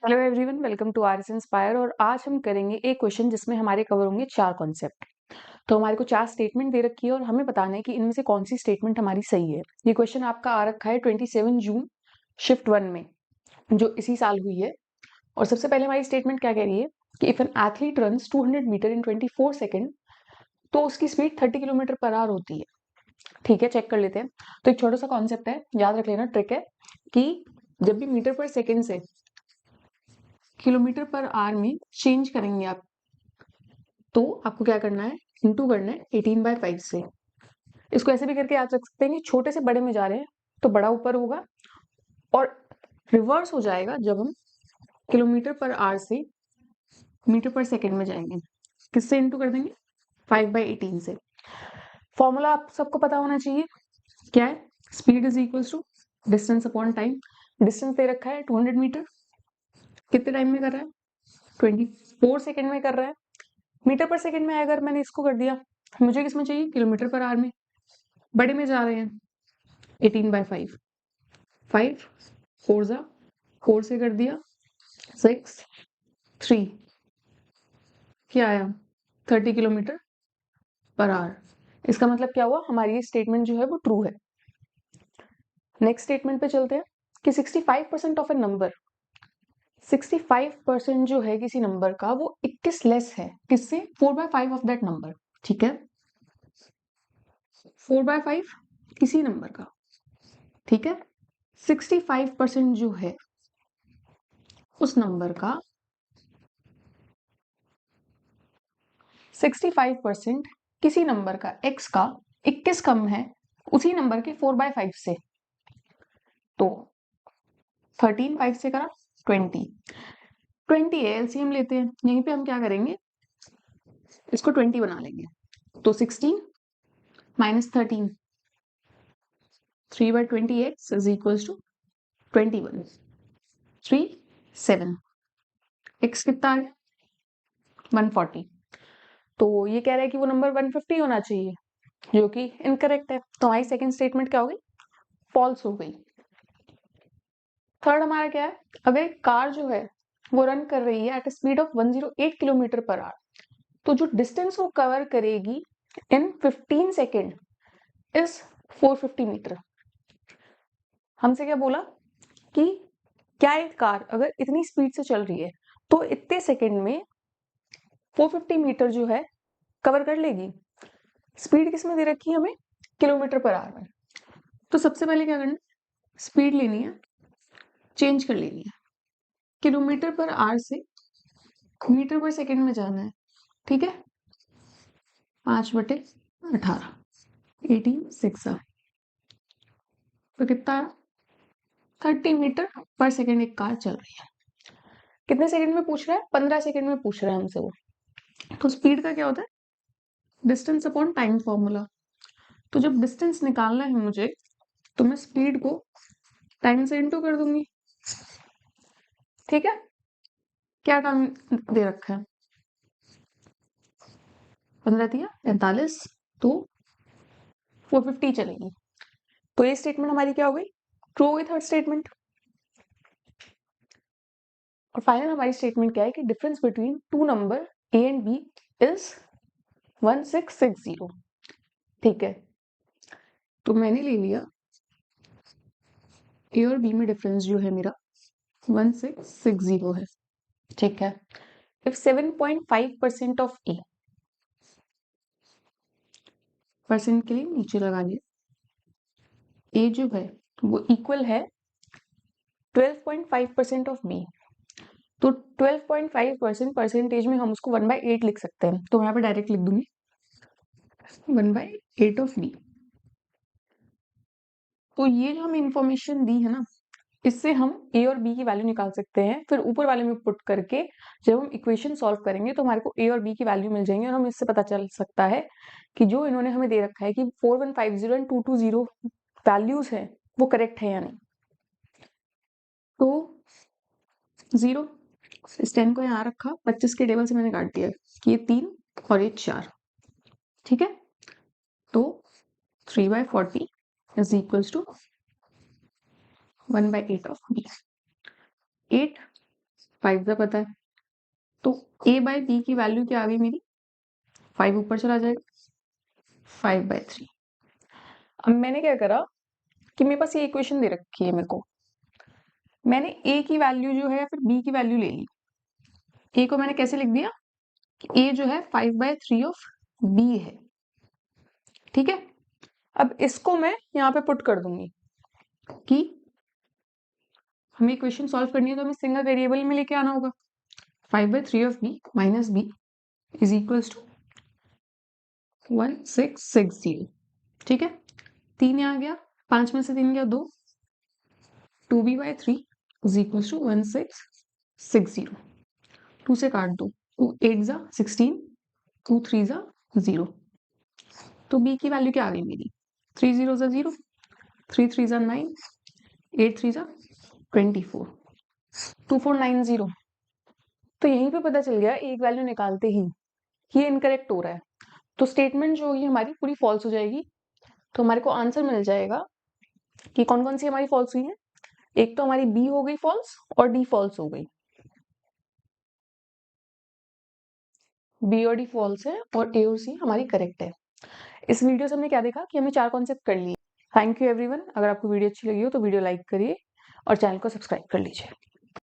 Hello everyone, welcome to R S Inspire. और आज हम करेंगे एक क्वेश्चन जिसमें हमारे कवर होंगे 4 कॉन्सेप्ट। तो हमारे को 4 स्टेटमेंट दे रखी है और हमें बताना है कि इनमें से कौन सी स्टेटमेंट हमारी सही है। ये क्वेश्चन आपका आ रखा है 27 जून शिफ्ट 1 में, जो इसी साल हुई है। और सबसे पहले हमारी स्टेटमेंट क्या कह रही है कि if an athlete runs 200 metre in 24 second, तो उसकी स्पीड 30 किलोमीटर पर आवर होती है। ठीक है, चेक कर लेते हैं। तो एक छोटा सा कॉन्सेप्ट है, याद रख लेना, ट्रिक है कि जब भी मीटर पर सेकेंड से किलोमीटर पर आवर में चेंज करेंगे आप, तो आपको क्या करना है, इंटू करना है 18/5 से। इसको ऐसे भी करके याद रख सकते हैं कि छोटे से बड़े में जा रहे हैं तो बड़ा ऊपर होगा, और रिवर्स हो जाएगा जब हम किलोमीटर पर आवर से मीटर पर सेकेंड में जाएंगे। किससे इंटू कर देंगे? 5/18 से। फॉर्मूला आप सबको पता होना चाहिए, क्या है? Speed is equals to distance upon time. Distance दे रखा है 200 मीटर, कितने टाइम में कर रहा है? 24 सेकेंड में कर रहा है। मीटर पर सेकेंड में अगर मैंने इसको कर दिया, मुझे किसमें चाहिए? किलोमीटर पर आवर में। बड़े में जा रहे हैं, 18/5। 5 4 जा 4 से कर दिया 6 3, क्या आया? 30 किलोमीटर पर आवर। इसका मतलब क्या हुआ? हमारी ये स्टेटमेंट जो है वो ट्रू है। नेक्स्ट स्टेटमेंट पे चलते हैं कि 65% ऑफ ए नंबर, 65% जो है किसी नंबर का, वो 21 लेस है किससे? 4/5 ऑफ दैट नंबर। ठीक है, 4/5 किसी नंबर का। ठीक है, 65% जो है उस नंबर का, 65% किसी नंबर का x का 21 कम है उसी नंबर के 4/5 से। तो 13 5 से करा 20, 20 है, एलसीएम लेते हैं। यहीं पे हम क्या करेंगे, इसको 20 बना लेंगे। तो 16 minus 13, 3/20x is equals to 21। 3 7, x कितना आ गया? 140। तो ये कह रहा है कि वो नंबर 150 होना चाहिए, जो कि इनकरेक्ट है। तो हमारी सेकंड स्टेटमेंट क्या हो गई? फॉल्स हो गई। थर्ड हमारा क्या है? अगर एक कार जो है वो रन कर रही है at a speed of 108 kilometre per hour, तो जो डिस्टेंस वो कवर करेगी इन 15 सेकेंड इज 450 मीटर। हमसे क्या बोला कि क्या एक कार अगर इतनी स्पीड से चल रही है तो इतने सेकेंड में 450 मीटर जो है कवर कर लेगी। स्पीड किसमें दे रखी है हमें? किलोमीटर पर आवर में। तो सबसे पहले क्या करना है, स्पीड लेनी है, चेंज कर लेनी है, किलोमीटर पर आवर से मीटर पर सेकेंड में जाना है। ठीक है, 5/18, 18 6, तो कितना है? 30 मीटर पर सेकेंड एक कार चल रही है। कितने सेकंड में पूछ रहा है? 15 सेकंड में पूछ रहा है हमसे वो। तो स्पीड का क्या होता है? Distance upon time formula. तो जब डिस्टेंस निकालना है मुझे, तो मैं स्पीड को टाइम से इंटू कर दूंगी। ठीक है, क्या टाइम दे रखा है? 15 दिया 45, तो 450 चलेगी। तो ये स्टेटमेंट हमारी क्या हो गई? ट्रू हो गई, थर्ड स्टेटमेंट। और फाइनल हमारी स्टेटमेंट क्या है कि difference between two number A and B is 1660। ठीक है, तो मैंने ले लिया ए और बी में डिफरेंस जो है मेरा 1660 है। ठीक है, इफ 7.5% ऑफ ए, परसेंट के लिए नीचे लगा लिया, ए जो है वो इक्वल है 12.5% ऑफ बी। तो 12.5% परसेंटेज में हम उसको 1/8 लिख सकते हैं। तो मैं यहाँ पे डायरेक्ट लिख दूंगी 1/8 ऑफ बी। तो ये जो हमें इंफॉर्मेशन दी है ना, इससे हम ए और बी की वैल्यू निकाल सकते हैं। फिर ऊपर वाले में पुट करके जब हम इक्वेशन सॉल्व करेंगे तो हमारे को ए और बी की वैल्यू मिल जाएंगे, और हम इससे पता चल सकता है कि जो इन्होंने हमें दे रखा है कि 4150 एंड 220 वैल्यूज है वो करेक्ट है या नहीं। तो 0, इस 10 को यहाँ रखा, 25 के टेबल से मैंने काट दिया कि ये 3 और ये 4। ठीक है, तो 3/40 is equals to 1/8 of B. 8 5 का पता है, तो a बाय b की वैल्यू क्या आ गई मेरी, 5 ऊपर चला जाएगा, 5/3। अब मैंने क्या करा कि मेरे पास ये इक्वेशन दे रखी है मेरे को, मैंने a की वैल्यू जो है या फिर b की वैल्यू ले ली। a को मैंने कैसे लिख दिया कि a जो है 5/3 ऑफ b है, ठीक है। अब इसको मैं यहाँ पे पुट कर दूंगी कि हमें इक्वेशन सॉल्व करनी है तो हमें सिंगल वेरिएबल में लेके आना होगा। 5/3 of b minus b is equals to 1660, ठीक है। 3 यहाँ गया, 5 में से 3 गया 2, 2b/3 इज इक्वल्स टू 1660। 2 से काट दो, 2 8 जा 16, 2 3 जा 0, तो b की वैल्यू क्या आ गई मेरी, 3 0 जा 0, 3 3 जा 9, 8 3 जा 24, 2490। तो यहीं पे पता चल गया एक वैल्यू निकालते ही ये इनकरेक्ट हो रहा है, तो स्टेटमेंट जो होगी हमारी पूरी फॉल्स हो जाएगी। तो हमारे को आंसर मिल जाएगा कि कौन कौन सी हमारी फॉल्स हुई है। एक तो हमारी बी हो गई फॉल्स और डी फॉल्स हो गई, बी और डी फॉल्स है और ए और सी हमारी करेक्ट है। इस वीडियो से हमने क्या देखा कि हमने 4 कॉन्सेप्ट कर लिए। Thank you everyone. अगर आपको वीडियो अच्छी लगी हो तो वीडियो लाइक करिए और चैनल को सब्सक्राइब कर लीजिए।